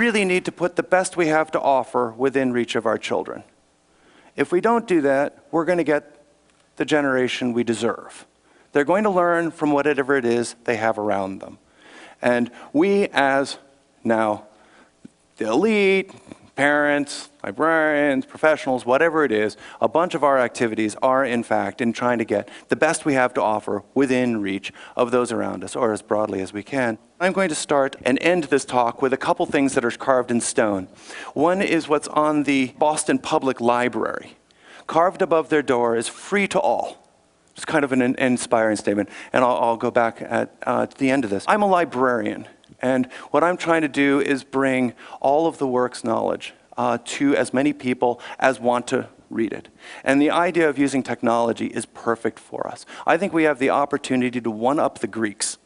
really need to put the best we have to offer within reach of our children. If we don't do that, we're going to get the generation we deserve. They're going to learn from whatever it is they have around them. And we, as now the elite, parents, librarians, professionals, whatever it is, a bunch of our activities are, in fact, in trying to get the best we have to offer within reach of those around us, or as broadly as we can. I'm going to start and end this talk with a couple things that are carved in stone. One is what's on the Boston Public Library. Carved above their door is free to all. It's kind of an inspiring statement, and I'll go back to the end of this. I'm a librarian. And what I'm trying to do is bring all of the work's knowledge to as many people as want to read it. And the idea of using technology is perfect for us. I think we have the opportunity to one-up the Greeks.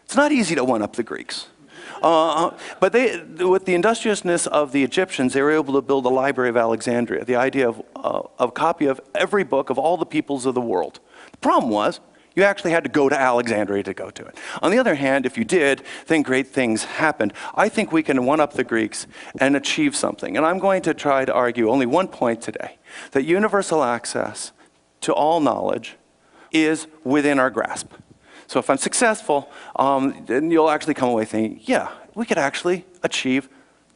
It's not easy to one-up the Greeks. But with the industriousness of the Egyptians, they were able to build a Library of Alexandria, the idea of a copy of every book of all the peoples of the world. The problem was, you actually had to go to Alexandria to go to it. On the other hand, if you did, then great things happened. I think we can one-up the Greeks and achieve something. And I'm going to try to argue only one point today, that universal access to all knowledge is within our grasp. So if I'm successful, then you'll actually come away thinking, yeah, we could actually achieve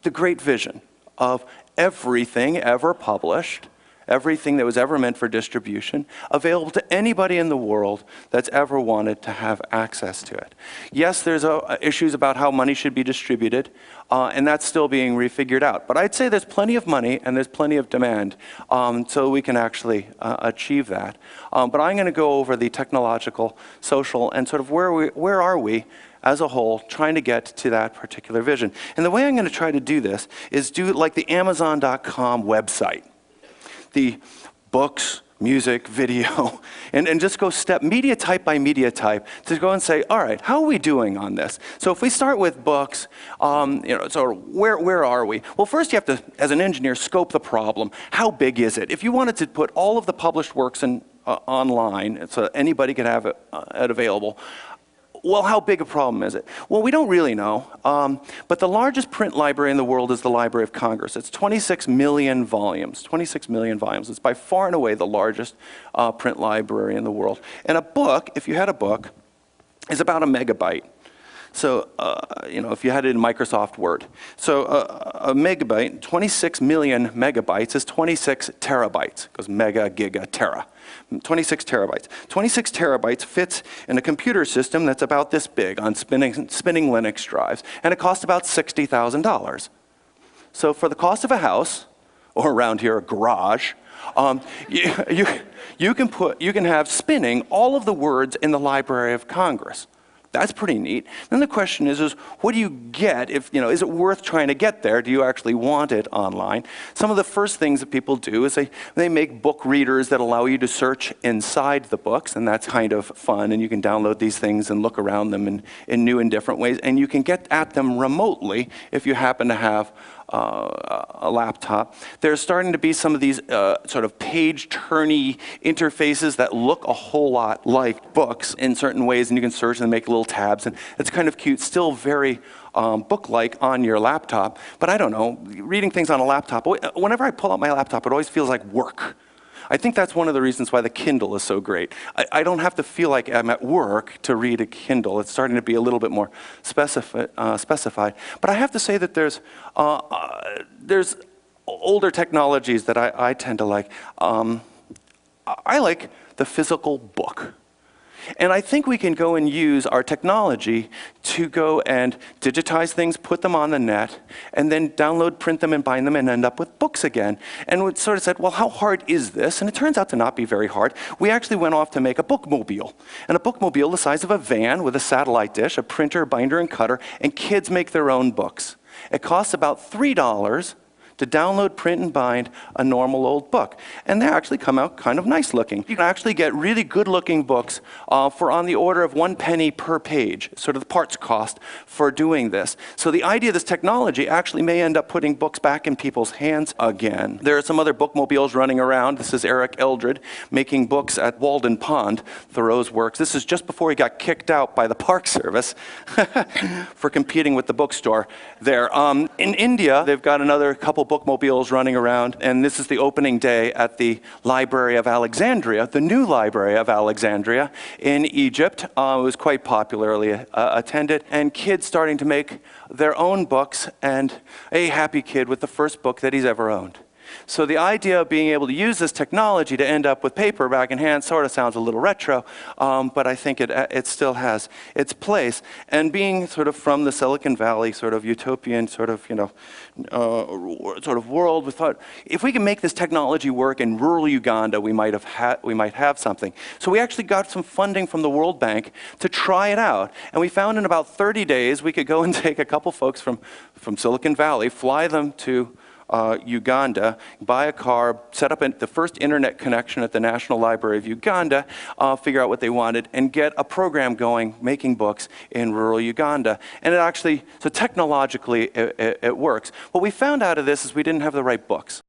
the great vision of everything ever published, everything that was ever meant for distribution, available to anybody in the world that's ever wanted to have access to it. Yes, there's issues about how money should be distributed, and that's still being refigured out. But I'd say there's plenty of money and there's plenty of demand, so we can actually achieve that. But I'm going to go over the technological, social, and sort of where are we as a whole, trying to get to that particular vision. And the way I'm going to try to do this is do it like the Amazon.com website. The books, music, video, and just go step media type by media type to go and say, all right, how are we doing on this? So if we start with books, so where are we? Well, first you have to, as an engineer, scope the problem. How big is it? If you wanted to put all of the published works online so that anybody could have it available, well, how big a problem is it? Well, we don't really know, but the largest print library in the world is the Library of Congress. It's 26 million volumes, 26 million volumes. It's by far and away the largest print library in the world. And a book, if you had a book, is about a megabyte. So, if you had it in Microsoft Word. So a megabyte, 26 million megabytes is 26 terabytes. It goes mega, giga, tera. 26 terabytes. 26 terabytes fits in a computer system that's about this big on spinning Linux drives, and it costs about $60,000. So for the cost of a house, or around here a garage, you can have spinning all of the words in the Library of Congress. That's pretty neat. Then the question is what do you get if, is it worth trying to get there? Do you actually want it online? Some of the first things that people do is they make book readers that allow you to search inside the books, and that's kind of fun, and you can download these things and look around them in new and different ways, and you can get at them remotely if you happen to have a laptop. There's starting to be some of these sort of page-turny interfaces that look a whole lot like books in certain ways, and you can search and make little tabs, and it's kind of cute, still very book-like on your laptop. But I don't know, reading things on a laptop, whenever I pull out my laptop, it always feels like work. I think that's one of the reasons why the Kindle is so great. I don't have to feel like I'm at work to read a Kindle. It's starting to be a little bit more specified. But I have to say that there's older technologies that I tend to like. I like the physical book. And I think we can go and use our technology to go and digitize things, put them on the net, and then download, print them, and bind them, and end up with books again. And we sort of said, well, how hard is this? And it turns out to not be very hard. We actually went off to make a bookmobile. And a bookmobile the size of a van with a satellite dish, a printer, binder, and cutter, and kids make their own books. It costs about $3 to download, print, and bind a normal old book. And they actually come out kind of nice looking. You can actually get really good looking books for on the order of 1 penny per page, sort of the parts cost for doing this. So the idea of this technology actually may end up putting books back in people's hands again. There are some other bookmobiles running around. This is Eric Eldred making books at Walden Pond, Thoreau's works. This is just before he got kicked out by the Park Service for competing with the bookstore there. In India, they've got another couple bookmobiles running around, and this is the opening day at the Library of Alexandria, the new Library of Alexandria in Egypt. It was quite popularly attended, and kids starting to make their own books, and a happy kid with the first book that he's ever owned. So the idea of being able to use this technology to end up with paper back in hand sort of sounds a little retro, but I think it still has its place. And being sort of from the Silicon Valley sort of utopian sort of, sort of world, we thought, if we can make this technology work in rural Uganda, we might have something. So we actually got some funding from the World Bank to try it out. And we found in about 30 days, we could go and take a couple folks from Silicon Valley, fly them to Uganda, buy a car, set up the first internet connection at the National Library of Uganda, figure out what they wanted, and get a program going making books in rural Uganda. And it actually, so technologically, it works. What we found out of this is we didn't have the right books.